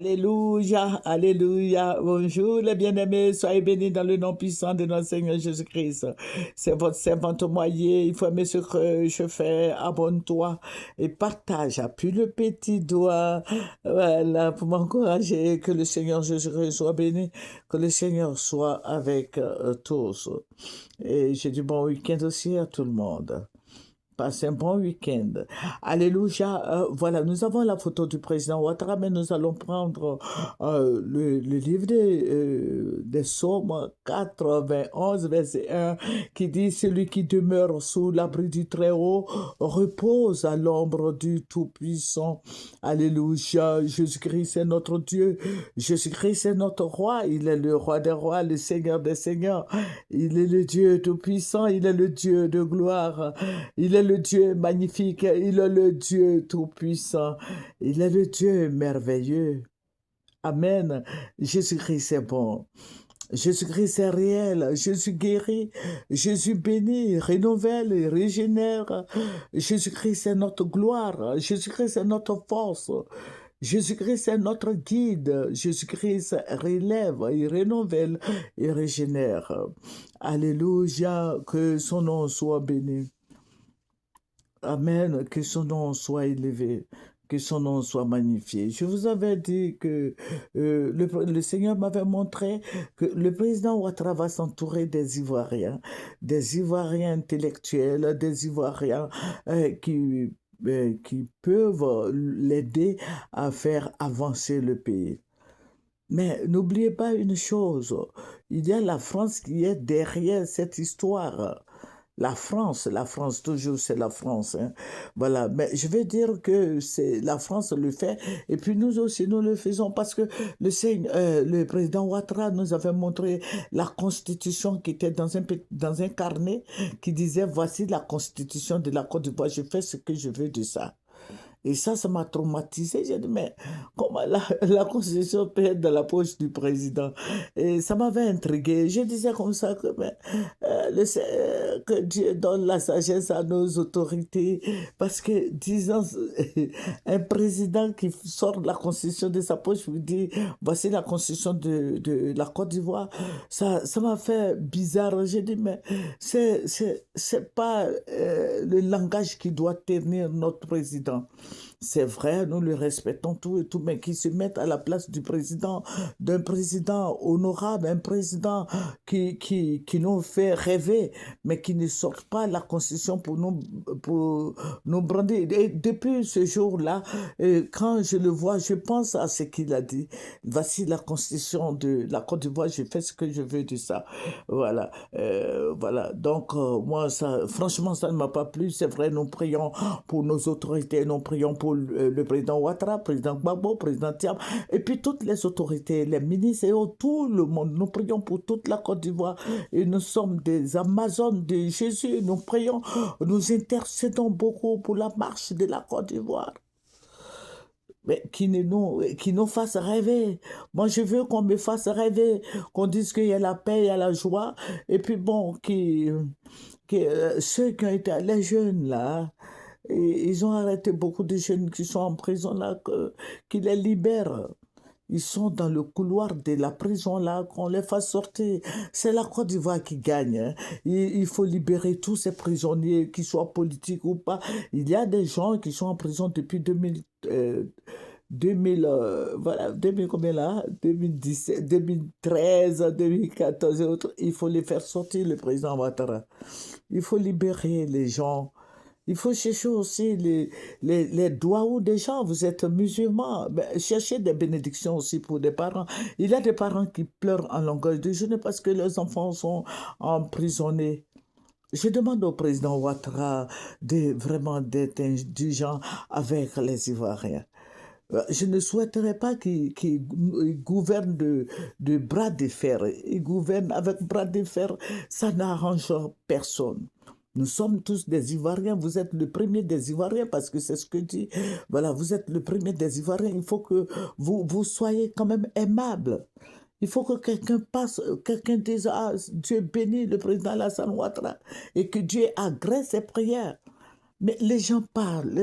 Alléluia, alléluia. Bonjour les bien-aimés, soyez bénis dans le nom puissant de notre Seigneur Jésus-Christ. C'est votre servante moyen, il faut aimer ce que je fais, abonne-toi et partage, appuie le petit doigt, voilà, pour m'encourager, que le Seigneur Jésus-Christ soit béni, que le Seigneur soit avec tous. Et j'ai du bon week-end aussi à tout le monde. Passez un bon week-end. Alléluia. Voilà, nous avons la photo du président Ouattara, mais nous allons prendre le livre des Psaumes 91, verset 1, qui dit: Celui qui demeure sous l'abri du Très-Haut repose à l'ombre du Tout-Puissant. Alléluia. Jésus-Christ est notre Dieu. Jésus-Christ est notre roi. Il est le roi des rois, le Seigneur des seigneurs. Il est le Dieu Tout-Puissant. Il est le Dieu de gloire. Il est le Dieu magnifique, il est le Dieu tout-puissant, il est le Dieu merveilleux. Amen. Jésus-Christ est bon. Jésus-Christ est réel. Jésus guérit. Jésus bénit, renouvelle et régénère. Jésus-Christ est notre gloire. Jésus-Christ est notre force. Jésus-Christ est notre guide. Jésus-Christ relève, il renouvelle et régénère. Alléluia, que son nom soit béni. Amen, que son nom soit élevé, que son nom soit magnifié. Je vous avais dit que le Seigneur m'avait montré que le président Ouattara va s'entourer des Ivoiriens intellectuels, des Ivoiriens qui peuvent l'aider à faire avancer le pays. Mais n'oubliez pas une chose, il y a la France qui est derrière cette histoire. La France, toujours c'est la France. Hein. Voilà, mais je vais dire que c'est la France le fait, et puis nous aussi nous le faisons parce que le président Ouattara nous avait montré la constitution qui était dans un carnet qui disait: voici la constitution de la Côte d'Ivoire, je fais ce que je veux de ça. Et ça m'a traumatisé. J'ai dit, mais comment la Constitution peut être dans la poche du président? Et ça m'avait intrigué. Je disais comme ça que, mais, que Dieu donne la sagesse à nos autorités. Parce que, disons, un président qui sort de la Constitution de sa poche vous dit: voici la Constitution de la Côte d'Ivoire. Ça m'a fait bizarre. J'ai dit, mais c'est pas le langage qui doit tenir notre président. C'est vrai, nous le respectons tout et tout, mais qui se mettent à la place du président, d'un président honorable, un président qui nous fait rêver, mais qui ne sort pas la Constitution pour nous brandir. Et depuis ce jour-là, quand je le vois, je pense à ce qu'il a dit. Voici la Constitution de la Côte d'Ivoire, je fais ce que je veux de ça. Voilà. Voilà. Donc, moi, ça, franchement, ça ne m'a pas plu. C'est vrai, nous prions pour nos autorités, nous prions pour le président Ouattara, président Gbagbo, président Thiam, et puis toutes les autorités, les ministres et tout le monde. Nous prions pour toute la Côte d'Ivoire et nous sommes des Amazones de Jésus. Nous prions, nous intercédons beaucoup pour la marche de la Côte d'Ivoire. Mais qui nous fasse rêver. Moi, je veux qu'on me fasse rêver, qu'on dise qu'il y a la paix, il y a la joie, et puis bon, ceux qui ont été les jeunes là, et ils ont arrêté beaucoup de jeunes qui sont en prison là, qu'ils les libèrent. Ils sont dans le couloir de la prison là, qu'on les fasse sortir. C'est la Côte d'Ivoire qui gagne. Hein. Il faut libérer tous ces prisonniers, qu'ils soient politiques ou pas. Il y a des gens qui sont en prison depuis 2000, voilà, 2000 combien là? 2017, 2013, 2014 et autres. Il faut les faire sortir, le président Ouattara. Il faut libérer les gens. Il faut chercher aussi les doigts des gens. Vous êtes musulmans. Ben, cherchez des bénédictions aussi pour des parents. Il y a des parents qui pleurent en longueur de journée parce que leurs enfants sont emprisonnés. Je demande au président Ouattara vraiment d'être indulgent avec les Ivoiriens. Je ne souhaiterais pas qu'il gouverne de bras de fer. Il gouverne avec bras de fer, ça n'arrange personne. Nous sommes tous des Ivoiriens, vous êtes le premier des Ivoiriens parce que c'est ce que dit. Voilà, vous êtes le premier des Ivoiriens, il faut que vous soyez quand même aimable. Il faut que quelqu'un dise: ah, Dieu bénit le président Alassane Ouattara et que Dieu agrée ses prières. Mais les gens parlent.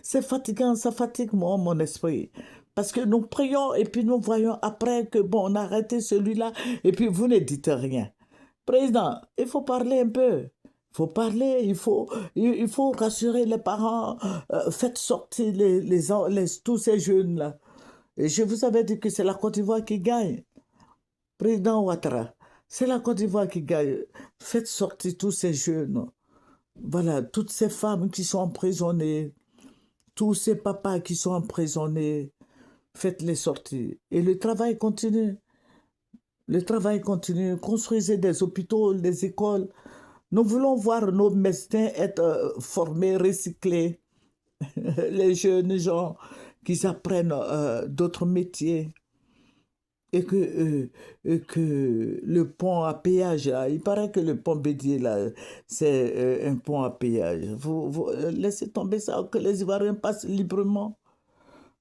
C'est fatigant, ça fatigue moi, mon esprit. Parce que nous prions et puis nous voyons après que, bon, on a arrêté celui-là et puis vous ne dites rien. Président, il faut parler un peu. Il faut parler, il faut rassurer les parents. Faites sortir tous ces jeunes-là. Et je vous avais dit que c'est la Côte d'Ivoire qui gagne. Président Ouattara, c'est la Côte d'Ivoire qui gagne. Faites sortir tous ces jeunes. Voilà, toutes ces femmes qui sont emprisonnées, tous ces papas qui sont emprisonnés, faites-les sortir. Et le travail continue. Le travail continue. Construisez des hôpitaux, des écoles. Nous voulons voir nos médecins être formés, recyclés. Les jeunes gens qui apprennent d'autres métiers. Et que le pont à péage, là, il paraît que le pont Bédier, là, c'est un pont à péage. Vous laissez tomber ça, que les Ivoiriens passent librement.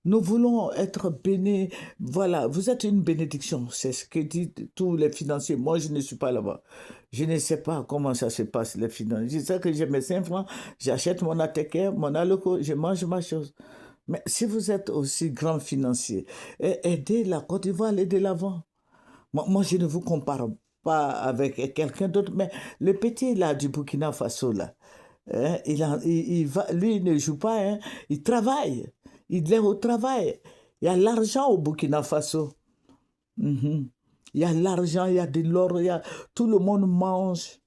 Nous voulons être bénis. Voilà, vous êtes une bénédiction. C'est ce que disent tous les financiers. Moi, je ne suis pas là-bas. Je ne sais pas comment ça se passe, les finances. Je sais que j'ai mes 5 francs, j'achète mon ATK, mon aloco, je mange ma chose. Mais si vous êtes aussi grand financier, aidez la Côte d'Ivoire à aller de l'avant. Moi, je ne vous compare pas avec quelqu'un d'autre, mais le petit là du Burkina Faso, là, hein, lui, il ne joue pas, hein, il travaille. Il est au travail. Il y a l'argent au Burkina Faso. Mhm. Il y a l'argent, il y a de l'or, tout le monde mange.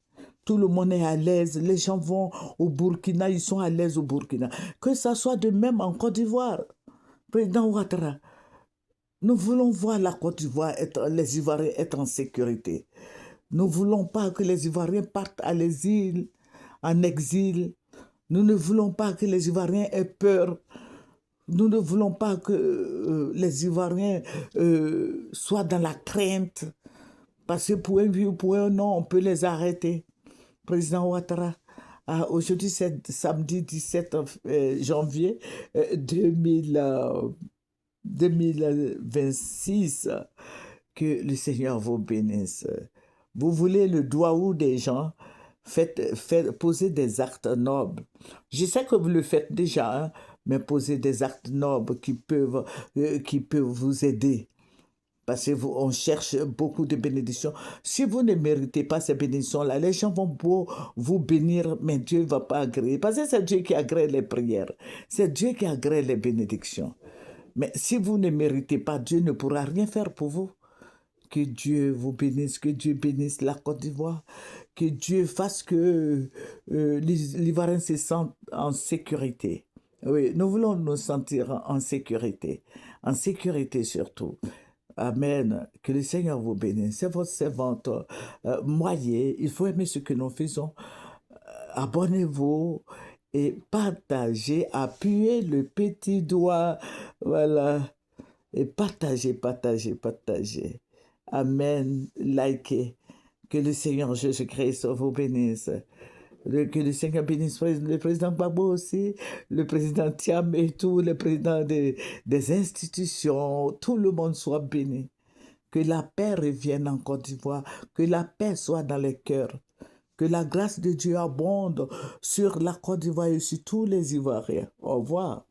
Tout le monde est à l'aise. Les gens vont au Burkina, ils sont à l'aise au Burkina. Que ça soit de même en Côte d'Ivoire. Président Ouattara, nous voulons voir la Côte d'Ivoire, les Ivoiriens être en sécurité. Nous ne voulons pas que les Ivoiriens partent à l'exil, en exil. Nous ne voulons pas que les Ivoiriens aient peur. Nous ne voulons pas que les Ivoiriens soient dans la crainte. Parce que pour un oui ou pour un non, on peut les arrêter. Président Ouattara, aujourd'hui c'est samedi 17 janvier 2026, que le Seigneur vous bénisse. Vous voulez le doigt des gens, posez des actes nobles. Je sais que vous le faites déjà, hein, mais posez des actes nobles qui peuvent vous aider. Parce qu'on cherche beaucoup de bénédictions. Si vous ne méritez pas ces bénédictions-là, les gens vont vous bénir, mais Dieu ne va pas agréer. Parce que c'est Dieu qui agrée les prières. C'est Dieu qui agrée les bénédictions. Mais si vous ne méritez pas, Dieu ne pourra rien faire pour vous. Que Dieu vous bénisse, que Dieu bénisse la Côte d'Ivoire, que Dieu fasse que l'Ivoirien se sente en sécurité. Oui, nous voulons nous sentir en sécurité surtout. Amen. Que le Seigneur vous bénisse. C'est votre servante Moyer. Il faut aimer ce que nous faisons. Abonnez-vous et partagez. Appuyez le petit doigt. Voilà. Et partagez. Amen. Likez. Que le Seigneur Jésus-Christ vous bénisse. Que le Seigneur bénisse le président Gbagbo aussi, le président Thiam et tous les présidents des institutions, tout le monde soit béni. Que la paix revienne en Côte d'Ivoire, que la paix soit dans les cœurs, que la grâce de Dieu abonde sur la Côte d'Ivoire et sur tous les Ivoiriens. Au revoir.